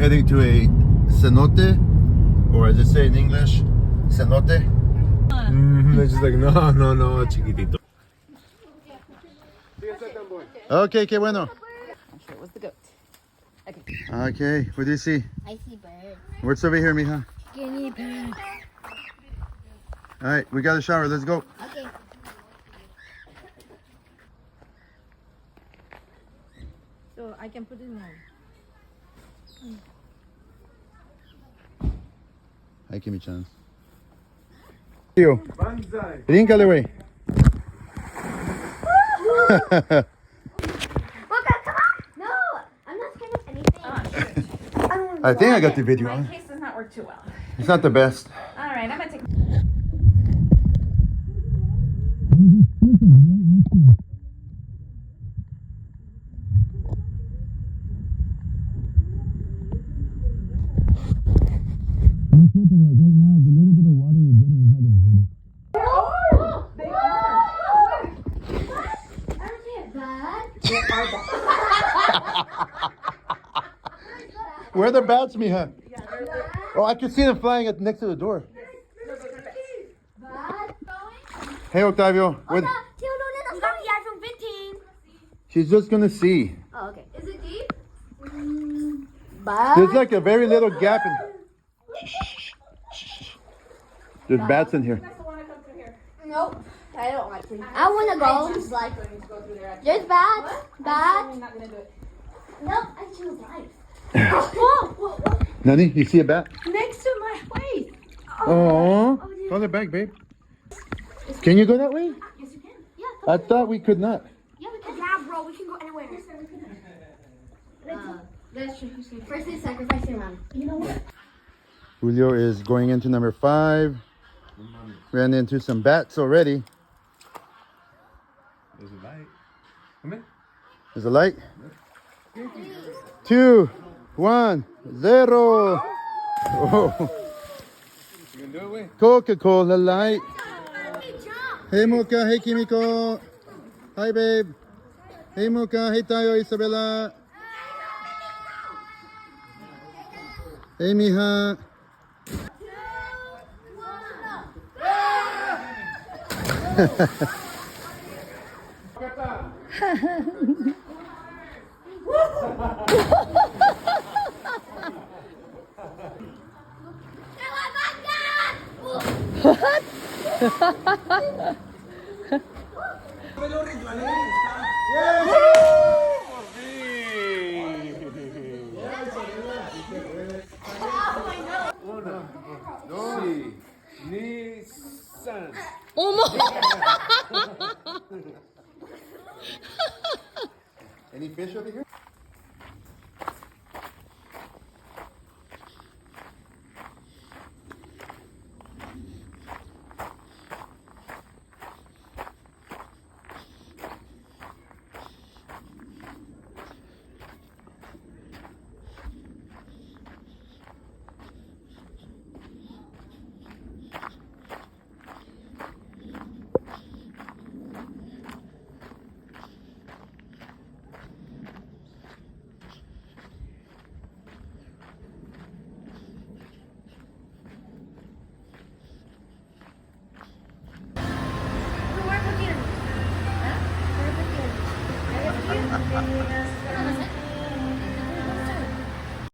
heading to a cenote, or as I say in English, cenote. They're just like, no, chiquitito. Okay, qué bueno. It was the goat. Okay. Okay, what do you see? I see birds. What's over here, mija? Guinea pigs. All right, we got a shower. Let's go. Okay. So I can put it now. Ahí que mi chance. Tío, bríncale, güey. No, I'm not scared of anything. I think I got the video My on. case does not work too well. It's not the best. All right, I'm gonna take. Where are the bats, mija? Oh, I can see them flying next to the door. Hey, Octavio. What? She's just gonna see. Oh, okay. Is it deep? There's like a very little gap in. There's bats in here. Nope. I don't like to. I want to go. There's bats. Bats. Nope. I choose life. Whoa. Nani, you see a bat? Next to my waist. Oh, call it back, babe. Can you go that way? Yes, you can. Yeah. I thought we could not. Yeah, we can. Yeah, bro. We can go anywhere. That's true. First day sacrificing round. You know what? Julio is going into number 5. Ran into some bats already. There's a light. Come in. There's a light. 2, 1, 0. Oh. You can do it, wait. Coca-Cola light. Hey Mocha, hey Kimiko. Hi babe. Hey Mocha, hey Tayo, Isabella. Hey mija. What?